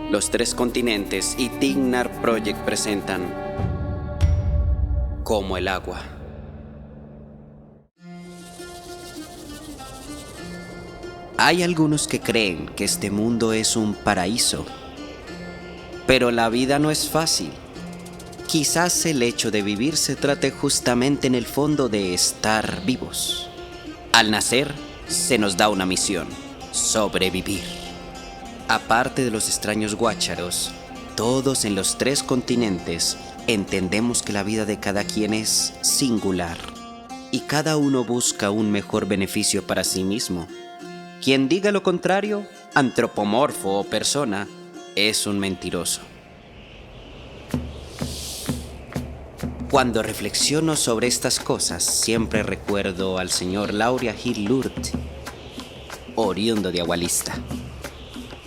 Los Tres Continentes y Tignar Project presentan Como el agua. Hay algunos que creen que este mundo es un paraíso, pero la vida no es fácil. Quizás el hecho de vivir se trate justamente en el fondo de estar vivos. Al nacer, se nos da una misión: sobrevivir. Aparte de los extraños guácharos, todos en los tres continentes entendemos que la vida de cada quien es singular y cada uno busca un mejor beneficio para sí mismo. Quien diga lo contrario, antropomorfo o persona, es un mentiroso. Cuando reflexiono sobre estas cosas, siempre recuerdo al señor Lauria Gil Lurt, oriundo de Agualista.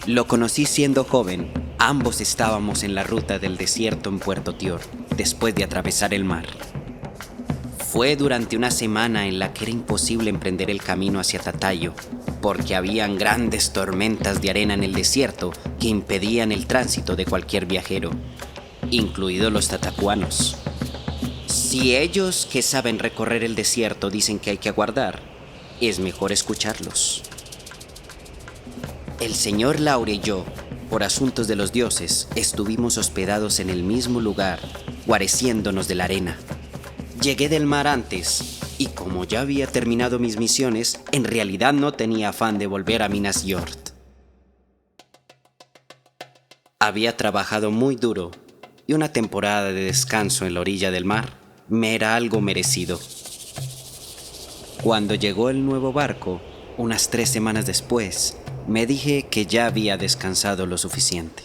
Lo conocí siendo joven. Ambos estábamos en la ruta del desierto en Puerto Tior, después de atravesar el mar. Fue durante una semana en la que era imposible emprender el camino hacia Tatayo, porque habían grandes tormentas de arena en el desierto que impedían el tránsito de cualquier viajero, incluidos los tatacuanos. Si ellos que saben recorrer el desierto dicen que hay que aguardar, es mejor escucharlos. El señor Lauria y yo, por asuntos de los dioses, estuvimos hospedados en el mismo lugar, guareciéndonos de la arena. Llegué del mar antes, y como ya había terminado mis misiones, en realidad no tenía afán de volver a Minas Yort. Había trabajado muy duro, y una temporada de descanso en la orilla del mar me era algo merecido. Cuando llegó el nuevo barco, unas 3 semanas después, me dije que ya había descansado lo suficiente.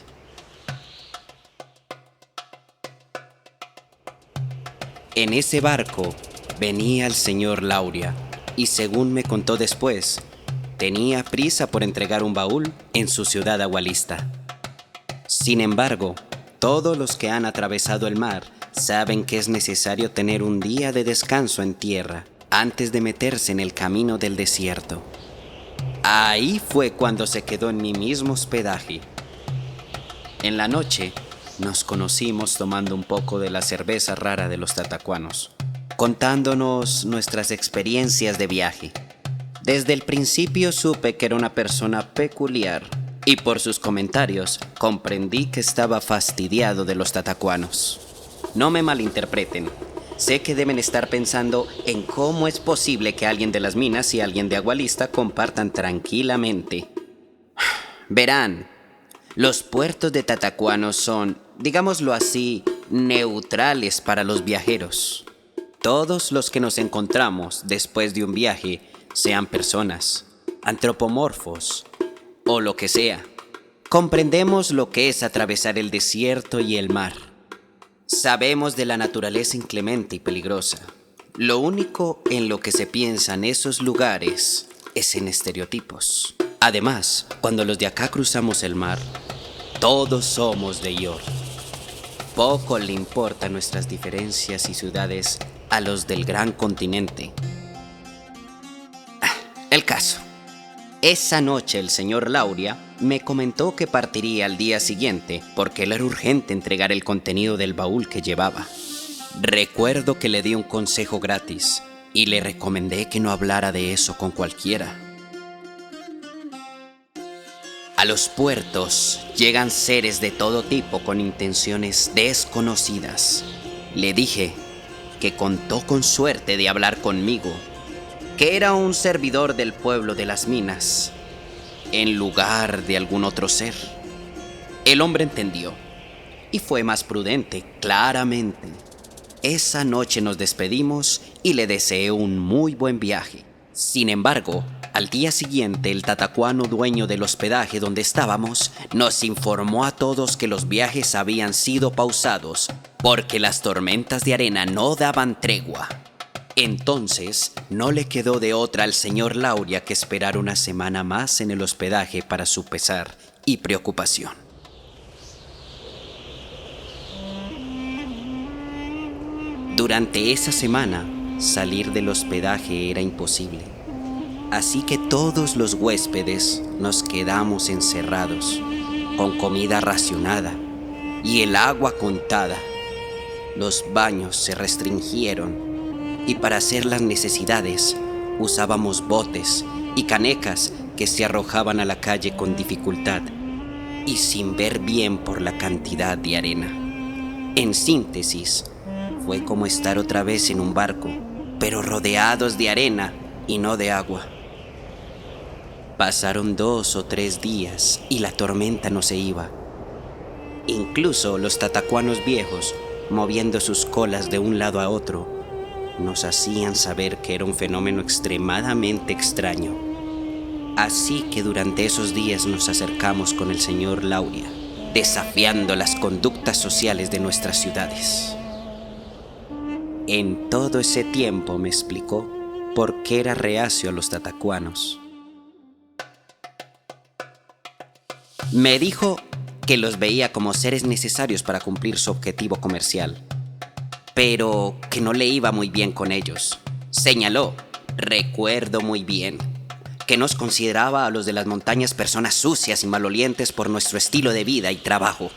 En ese barco venía el señor Lauria y, según me contó después, tenía prisa por entregar un baúl en su ciudad agualista. Sin embargo, todos los que han atravesado el mar saben que es necesario tener un día de descanso en tierra antes de meterse en el camino del desierto. Ahí fue cuando se quedó en mi mismo hospedaje. En la noche nos conocimos tomando un poco de la cerveza rara de los tatacuanos, contándonos nuestras experiencias de viaje. Desde el principio supe que era una persona peculiar y por sus comentarios comprendí que estaba fastidiado de los tatacuanos. No me malinterpreten. Sé que deben estar pensando en cómo es posible que alguien de las minas y alguien de Agualista compartan tranquilamente. Verán, los puertos de tatacuanos son, digámoslo así, neutrales para los viajeros. Todos los que nos encontramos después de un viaje, sean personas, antropomorfos o lo que sea, comprendemos lo que es atravesar el desierto y el mar. Sabemos de la naturaleza inclemente y peligrosa. Lo único en lo que se piensa en esos lugares es en estereotipos. Además, cuando los de acá cruzamos el mar, todos somos de Yor. Poco le importan nuestras diferencias y ciudades a los del gran continente. El caso. Esa noche el señor Lauria me comentó que partiría al día siguiente porque le era urgente entregar el contenido del baúl que llevaba. Recuerdo que le di un consejo gratis y le recomendé que no hablara de eso con cualquiera. A los puertos llegan seres de todo tipo con intenciones desconocidas. Le dije que contó con suerte de hablar conmigo, que era un servidor del pueblo de las minas, en lugar de algún otro ser. El hombre entendió y fue más prudente, claramente. Esa noche nos despedimos y le deseé un muy buen viaje. Sin embargo, al día siguiente el tatacuano dueño del hospedaje donde estábamos nos informó a todos que los viajes habían sido pausados porque las tormentas de arena no daban tregua. Entonces, no le quedó de otra al señor Lauria que esperar una semana más en el hospedaje para su pesar y preocupación. Durante esa semana, salir del hospedaje era imposible. Así que todos los huéspedes nos quedamos encerrados. con comida racionada y el agua contada. Los baños se restringieron y para hacer las necesidades usábamos botes y canecas que se arrojaban a la calle con dificultad y sin ver bien por la cantidad de arena. En síntesis, fue como estar otra vez en un barco, pero rodeados de arena y no de agua. Pasaron 2 o 3 días y la tormenta no se iba. Incluso los tatacuanos viejos, moviendo sus colas de un lado a otro, nos hacían saber que era un fenómeno extremadamente extraño. Así que durante esos días nos acercamos con el señor Lauria, desafiando las conductas sociales de nuestras ciudades. En todo ese tiempo me explicó por qué era reacio a los tatacuanos. Me dijo que los veía como seres necesarios para cumplir su objetivo comercial, pero que no le iba muy bien con ellos. Señaló, recuerdo muy bien, que nos consideraba a los de las montañas personas sucias y malolientes por nuestro estilo de vida y trabajo,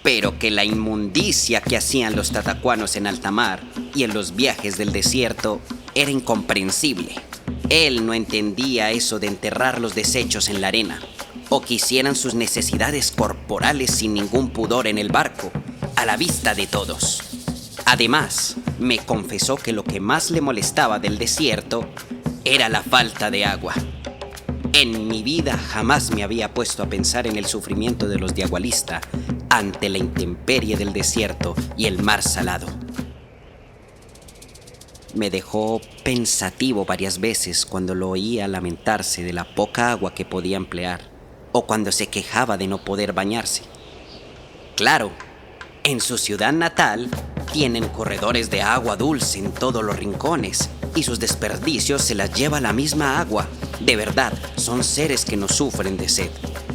pero que la inmundicia que hacían los tatacuanos en alta mar y en los viajes del desierto era incomprensible. Él no entendía eso de enterrar los desechos en la arena, o que hicieran sus necesidades corporales sin ningún pudor en el barco, a la vista de todos. Además, me confesó que lo que más le molestaba del desierto era la falta de agua. En mi vida jamás me había puesto a pensar en el sufrimiento de los de Agualista ante la intemperie del desierto y el mar salado. Me dejó pensativo varias veces cuando lo oía lamentarse de la poca agua que podía emplear, o cuando se quejaba de no poder bañarse. Claro, en su ciudad natal tienen corredores de agua dulce en todos los rincones y sus desperdicios se las lleva la misma agua. De verdad, son seres que no sufren de sed.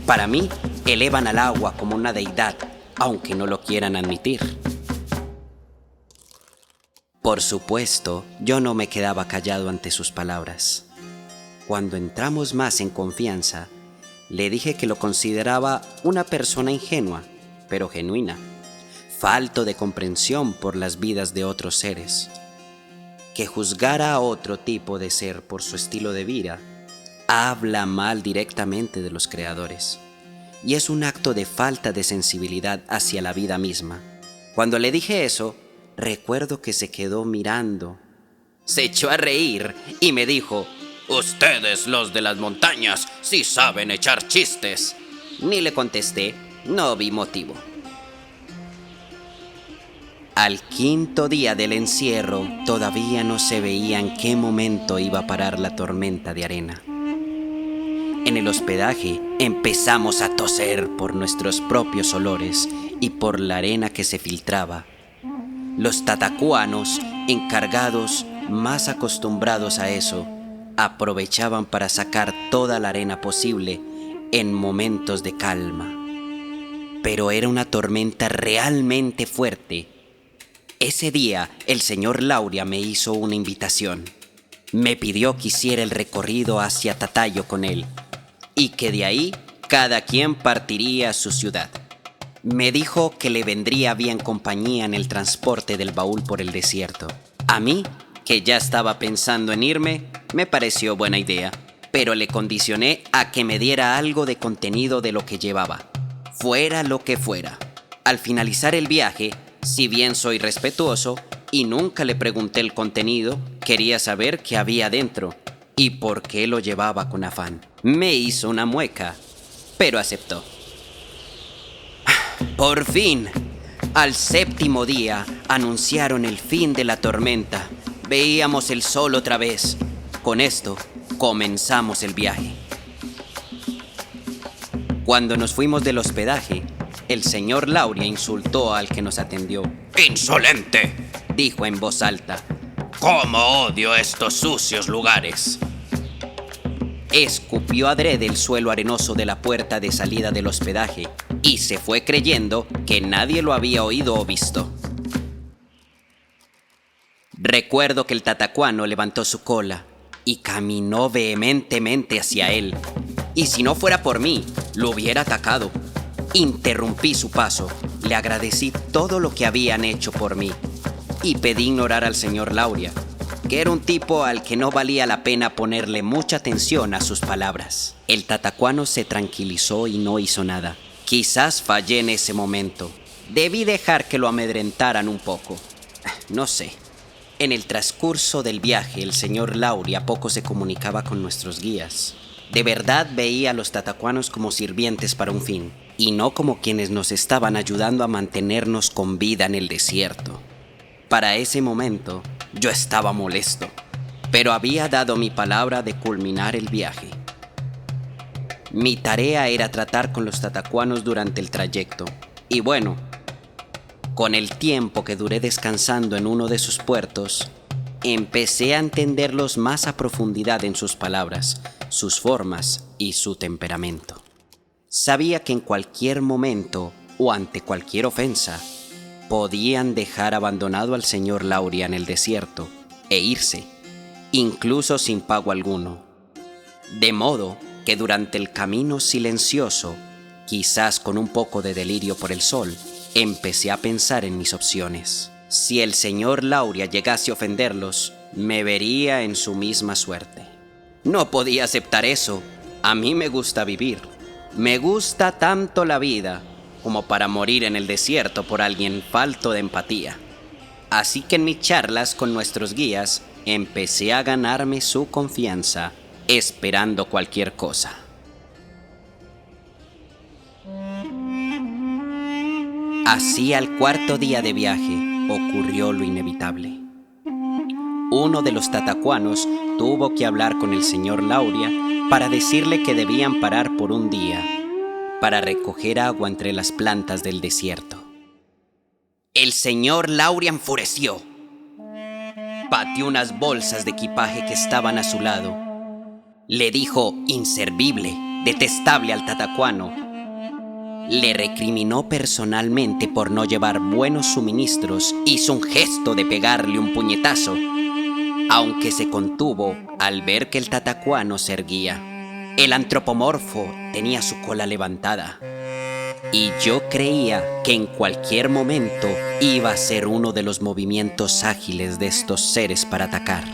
Para mí, elevan al agua como una deidad, aunque no lo quieran admitir. Por supuesto, yo no me quedaba callado ante sus palabras. Cuando entramos más en confianza, le dije que lo consideraba una persona ingenua, pero genuina, falto de comprensión por las vidas de otros seres. Que juzgara a otro tipo de ser por su estilo de vida, habla mal directamente de los creadores, y es un acto de falta de sensibilidad hacia la vida misma. Cuando le dije eso, recuerdo que se quedó mirando. Se echó a reír y me dijo: «Ustedes, los de las montañas, sí saben echar chistes». Ni le contesté, no vi motivo. Al 5.º día del encierro, todavía no se veía en qué momento iba a parar la tormenta de arena. En el hospedaje empezamos a toser por nuestros propios olores y por la arena que se filtraba. Los tatacuanos, encargados, más acostumbrados a eso, aprovechaban para sacar toda la arena posible en momentos de calma. Pero era una tormenta realmente fuerte. Ese día el señor Lauria me hizo una invitación. Me pidió que hiciera el recorrido hacia Tatayo con él y que de ahí cada quien partiría a su ciudad. Me dijo que le vendría bien compañía en el transporte del baúl por el desierto. A mí, que ya estaba pensando en irme, me pareció buena idea, pero le condicioné a que me diera algo de contenido de lo que llevaba, fuera lo que fuera. Al finalizar el viaje, si bien soy respetuoso y nunca le pregunté el contenido, quería saber qué había dentro y por qué lo llevaba con afán. Me hizo una mueca, pero aceptó. Por fin, al 7.º día, anunciaron el fin de la tormenta. Veíamos el sol otra vez. Con esto, comenzamos el viaje. Cuando nos fuimos del hospedaje, el señor Lauria insultó al que nos atendió. «¡Insolente!», dijo en voz alta. «¡Cómo odio estos sucios lugares!». Escupió adrede el suelo arenoso de la puerta de salida del hospedaje y se fue creyendo que nadie lo había oído o visto. Recuerdo que el tatacuano levantó su cola y caminó vehementemente hacia él, y si no fuera por mí, lo hubiera atacado. Interrumpí su paso, le agradecí todo lo que habían hecho por mí y pedí ignorar al señor Lauria, que era un tipo al que no valía la pena ponerle mucha atención a sus palabras. El tatacuano se tranquilizó y no hizo nada. Quizás fallé en ese momento. Debí dejar que lo amedrentaran un poco. No sé. En el transcurso del viaje, el señor Lauria poco se comunicaba con nuestros guías. De verdad veía a los tatacuanos como sirvientes para un fin, y no como quienes nos estaban ayudando a mantenernos con vida en el desierto. Para ese momento, yo estaba molesto, pero había dado mi palabra de culminar el viaje. Mi tarea era tratar con los tatacuanos durante el trayecto, y bueno, con el tiempo que duré descansando en uno de sus puertos, empecé a entenderlos más a profundidad en sus palabras, sus formas y su temperamento. Sabía que en cualquier momento o ante cualquier ofensa, podían dejar abandonado al señor Lauria en el desierto e irse, incluso sin pago alguno. De modo que durante el camino silencioso, quizás con un poco de delirio por el sol, empecé a pensar en mis opciones. Si el señor Lauria llegase a ofenderlos, me vería en su misma suerte. No podía aceptar eso. A mí me gusta vivir. Me gusta tanto la vida como para morir en el desierto por alguien falto de empatía. Así que en mis charlas con nuestros guías, empecé a ganarme su confianza, esperando cualquier cosa. Así al cuarto día de viaje ocurrió lo inevitable. Uno de los tatacuanos tuvo que hablar con el señor Lauria para decirle que debían parar por un día para recoger agua entre las plantas del desierto. El señor Lauria enfureció. Pateó unas bolsas de equipaje que estaban a su lado. Le dijo inservible, detestable al tatacuano. Le recriminó personalmente por no llevar buenos suministros. Hizo un gesto de pegarle un puñetazo, aunque se contuvo al ver que el tatacuano se erguía. El antropomorfo tenía su cola levantada, y yo creía que en cualquier momento iba a ser uno de los movimientos ágiles de estos seres para atacar.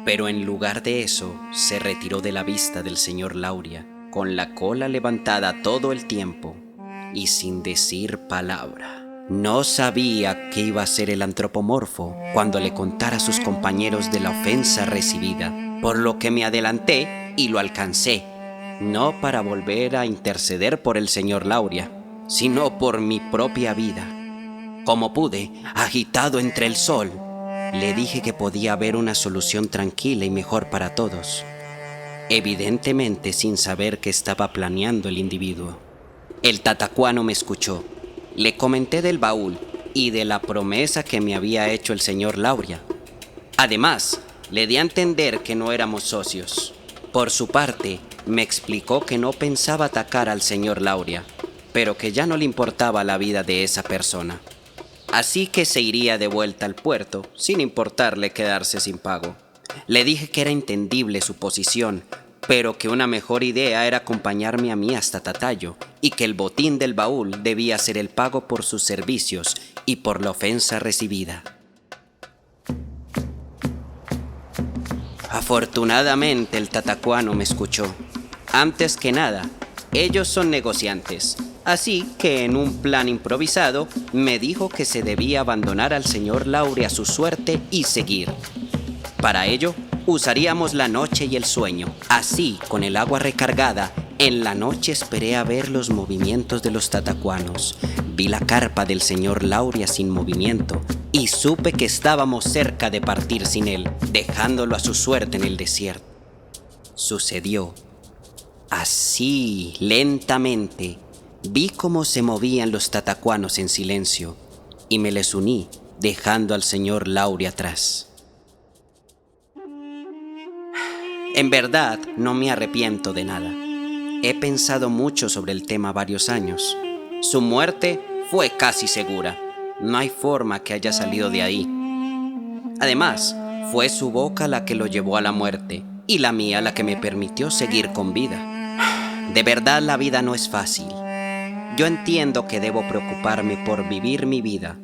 Pero en lugar de eso, se retiró de la vista del señor Lauria, con la cola levantada todo el tiempo y sin decir palabra. No sabía qué iba a ser el antropomorfo cuando le contara a sus compañeros de la ofensa recibida, por lo que me adelanté y lo alcancé, no para volver a interceder por el señor Lauria, sino por mi propia vida. Como pude, agitado entre el sol, le dije que podía haber una solución tranquila y mejor para todos, evidentemente sin saber qué estaba planeando el individuo. El tatacuano me escuchó. Le comenté del baúl y de la promesa que me había hecho el señor Lauria. Además, le di a entender que no éramos socios. Por su parte, me explicó que no pensaba atacar al señor Lauria, pero que ya no le importaba la vida de esa persona. Así que se iría de vuelta al puerto, sin importarle quedarse sin pago. Le dije que era entendible su posición, pero que una mejor idea era acompañarme a mí hasta Tatayo, y que el botín del baúl debía ser el pago por sus servicios y por la ofensa recibida. Afortunadamente el tatacuano me escuchó. Antes que nada, ellos son negociantes, así que en un plan improvisado me dijo que se debía abandonar al señor Lauria a su suerte y seguir. Para ello, usaríamos la noche y el sueño. Así, con el agua recargada, en la noche esperé a ver los movimientos de los tatacuanos. Vi la carpa del señor Lauria sin movimiento y supe que estábamos cerca de partir sin él, dejándolo a su suerte en el desierto. Sucedió. Así, lentamente, vi cómo se movían los tatacuanos en silencio y me les uní, dejando al señor Lauria atrás. En verdad, no me arrepiento de nada. He pensado mucho sobre el tema varios años. Su muerte fue casi segura. No hay forma que haya salido de ahí. Además, fue su boca la que lo llevó a la muerte y la mía la que me permitió seguir con vida. De verdad, la vida no es fácil. Yo entiendo que debo preocuparme por vivir mi vida.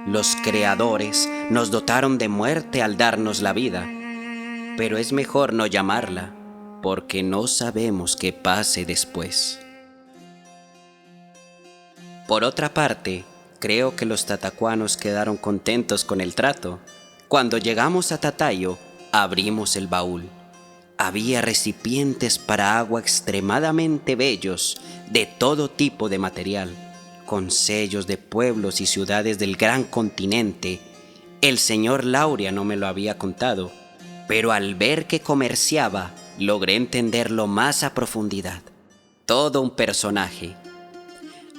Los creadores nos dotaron de muerte al darnos la vida, pero es mejor no llamarla, porque no sabemos qué pase después. Por otra parte, creo que los tatacuanos quedaron contentos con el trato. Cuando llegamos a Tatayo, abrimos el baúl. Había recipientes para agua extremadamente bellos, de todo tipo de material, con sellos de pueblos y ciudades del gran continente. El señor Lauria no me lo había contado, pero al ver que comerciaba, logré entenderlo más a profundidad. Todo un personaje.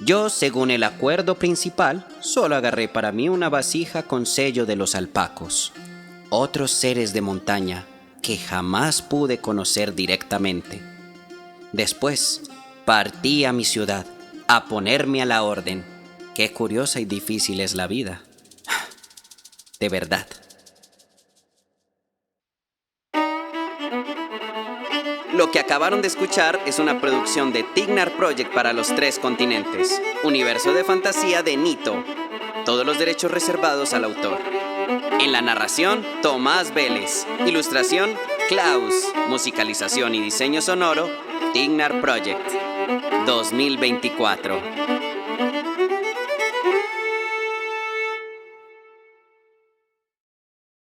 Yo, según el acuerdo principal, solo agarré para mí una vasija con sello de los alpacos, otros seres de montaña que jamás pude conocer directamente. Después, partí a mi ciudad, a ponerme a la orden. Qué curiosa y difícil es la vida. De verdad. Lo que acabaron de escuchar es una producción de Tignar Project para los 3 continentes. Universo de fantasía de Nito. Todos los derechos reservados al autor. En la narración, Tomás Vélez. Ilustración, Klaus. Musicalización y diseño sonoro, Tignar Project. 2024.